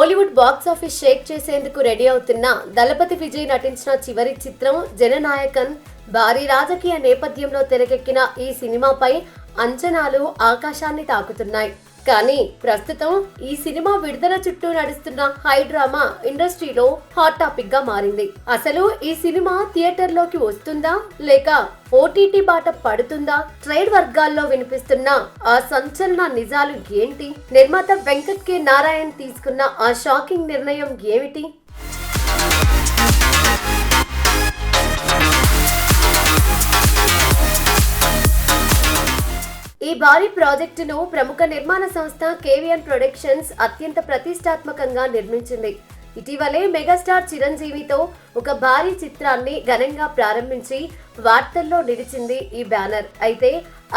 Kollywood box office Sheikh చేసేందుకు ready అవుతున్న దళపతి విజయ్ నటించిన చివరి చిత్రం జననాయకన్. భారీ రాజకీయ నేపథ్యంలో తెరకెక్కిన ఈ సినిమాపై అంచనాలు ఆకాశాన్ని తాకుతున్నాయి. కానీ ప్రస్తుతం ఈ సినిమా విడుదల చుట్టూ నడుస్తున్న హై డ్రామా ఇండస్ట్రీలో హాట్ టాపిక్ గా మారింది. అసలు ఈ సినిమా థియేటర్ లోకి వస్తుందా లేక ఓటీటీ బాట పడుతుందా? ట్రేడ్ వర్గాల్లో వినిపిస్తున్న ఆ సంచలన నిజాలు ఏంటి? నిర్మాత వెంకట్ కె నారాయణ్ తీసుకున్న ఆ షాకింగ్ నిర్ణయం ఏమిటి? ఈ భారీ ప్రాజెక్టును ప్రముఖ నిర్మాణ సంస్థ కేవీఎన్ ప్రొడక్షన్స్ అత్యంత ప్రతిష్టాత్మకంగా నిర్మించింది. ఇటీవలే మెగాస్టార్ చిరంజీవితో ఒక భారీ చిత్రాన్ని ఘనంగా ప్రారంభించి వార్తల్లో నిలిచింది ఈ బ్యానర్. అయితే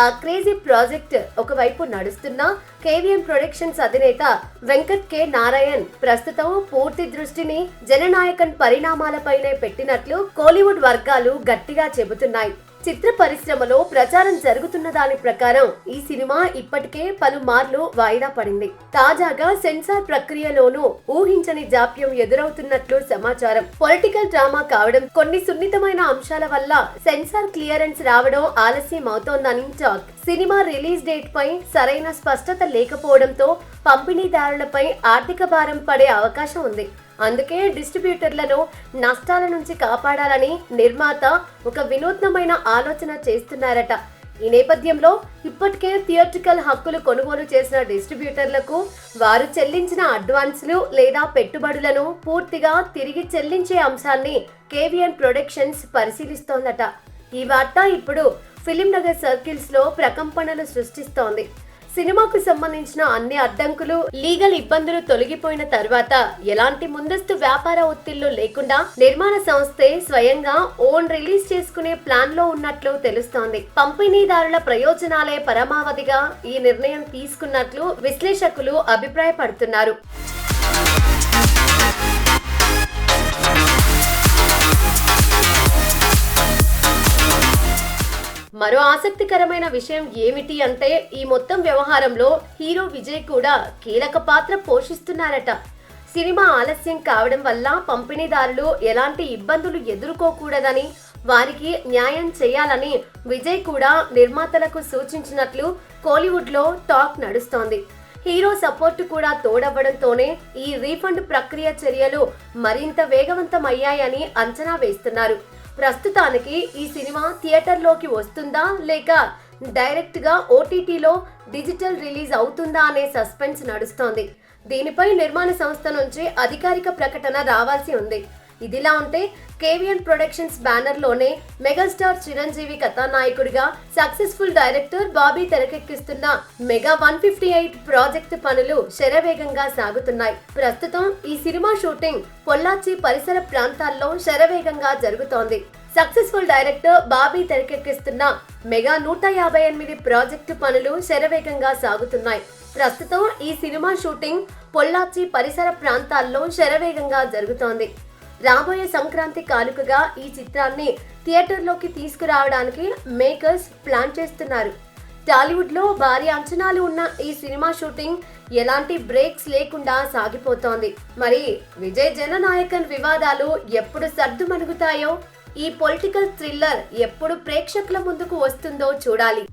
ఆ క్రేజీ ప్రాజెక్ట్ ఒకవైపు నడుస్తున్నా కేవీఎన్ ప్రొడక్షన్స్ అధినేత వెంకట్ కె నారాయణ్ ప్రస్తుతం పూర్తి దృష్టిని జననాయకన్ పరిణామాలపైనే పెట్టినట్లు కోలీవుడ్ వర్గాలు గట్టిగా చెబుతున్నాయి. చిత్ర పరిశ్రమలో ప్రచారం జరుగుతున్న దాని ప్రకారం ఈ సినిమా ఇప్పటికే పలుమార్లు వాయిదా పడింది. తాజాగా సెన్సార్ ప్రక్రియలోనూ ఊహించని జాప్యం ఎదురవుతున్నట్లు సమాచారం. పొలిటికల్ డ్రామా కావడం, కొన్ని సున్నితమైన అంశాల వల్ల సెన్సార్ క్లియరెన్స్ రావడం ఆలస్యం అవుతోందని టాక్. సినిమా రిలీజ్ డేట్ పై సరైన స్పష్టత లేకపోవడంతో పంపిణీదారులపై ఆర్థిక భారం పడే అవకాశం ఉంది. అందుకే డిస్ట్రిబ్యూటర్లను నష్టాల నుంచి కాపాడాలని నిర్మాత ఒక వినూత్నమైన ఆలోచన చేస్తున్నారట. ఈ నేపథ్యంలో ఇప్పటికే థియేట్రికల్ హక్కులు కొనుగోలు చేసిన డిస్ట్రిబ్యూటర్లకు వారు చెల్లించిన అడ్వాన్స్లు లేదా పెట్టుబడులను పూర్తిగా తిరిగి చెల్లించే అంశాన్ని కేవీఎన్ ప్రొడక్షన్స్ పరిశీలిస్తోందట. ఈ వార్త ఇప్పుడు ఫిలిం నగర్ సర్కిల్స్ లో ప్రకంపనలు సృష్టిస్తోంది. సినిమాకు సంబంధించిన అన్ని అడ్డంకులు, లీగల్ ఇబ్బందులు తొలగిపోయిన తర్వాత ఎలాంటి ముందస్తు వ్యాపార ఒత్తిళ్లు లేకుండా నిర్మాణ సంస్థే స్వయంగా ఓన్ రిలీజ్ చేసుకునే ప్లాన్ లో ఉన్నట్లు తెలుస్తోంది. పంపిణీదారుల ప్రయోజనాలే పరమావధిగా ఈ నిర్ణయం తీసుకున్నట్లు విశ్లేషకులు అభిప్రాయపడుతున్నారు. మరో ఆసక్తికరమైన విషయం ఏమిటి అంటే ఈ మొత్తం వ్యవహారంలో హీరో విజయ్ కూడా కీలక పాత్ర పోషిస్తున్నారట. సినిమా ఆలస్యం కావడం వల్ల పంపిణీదారులు ఎలాంటి ఇబ్బందులు ఎదుర్కోకూడదని, వారికి న్యాయం చేయాలని విజయ్ కూడా నిర్మాతలకు సూచించినట్లు కోలీవుడ్ లో టాక్ నడుస్తోంది. హీరో సపోర్ట్ కూడా తోడవ్వడంతోనే ఈ రీఫండ్ ప్రక్రియ చర్యలు మరింత వేగవంతమయ్యాయని అంచనా వేస్తున్నారు. ప్రస్తుతానికి ఈ సినిమా థియేటర్లోకి వస్తుందా లేక డైరెక్ట్ గా ఓటీటీలో డిజిటల్ రిలీజ్ అవుతుందా అనే సస్పెన్స్ నడుస్తోంది. దీనిపై నిర్మాణ సంస్థ నుంచి అధికారిక ప్రకటన రావాల్సి ఉంది. ఇదిలా ఉంటే కేవీఎన్ ప్రొడక్షన్స్ బ్యానర్ లోనే మెగాస్టార్ చిరంజీవి కథానాయకుడిగా సక్సెస్ఫుల్ డైరెక్టర్ బాబీ తెరకెక్కిస్తున్న మెగా 158 ప్రాజెక్టు పనులు శరవేగంగా సాగుతున్నాయి. ప్రస్తుతం ఈ సినిమా షూటింగ్ పొల్లాచి పరిసర ప్రాంతాల్లో శరవేగంగా జరుగుతోంది. సక్సెస్ఫుల్ డైరెక్టర్ బాబీ తెరకెక్కిస్తున్న మెగా 158 ప్రాజెక్టు పనులు శరవేగంగా సాగుతున్నాయి. ప్రస్తుతం ఈ సినిమా షూటింగ్ పొల్లాచి పరిసర ప్రాంతాల్లో శరవేగంగా జరుగుతోంది. రాబోయే సంక్రాంతి కానుకగా ఈ చిత్రాన్ని థియేటర్లోకి తీసుకురావడానికి మేకర్స్ ప్లాన్ చేస్తున్నారు. టాలీవుడ్ లో భారీ అంచనాలు ఉన్న ఈ సినిమా షూటింగ్ ఎలాంటి బ్రేక్స్ లేకుండా సాగిపోతోంది. మరి విజయ్ జననాయకన్ వివాదాలు ఎప్పుడు సర్దుమణుగుతాయో, ఈ పొలిటికల్ థ్రిల్లర్ ఎప్పుడు ప్రేక్షకుల ముందుకు వస్తుందో చూడాలి.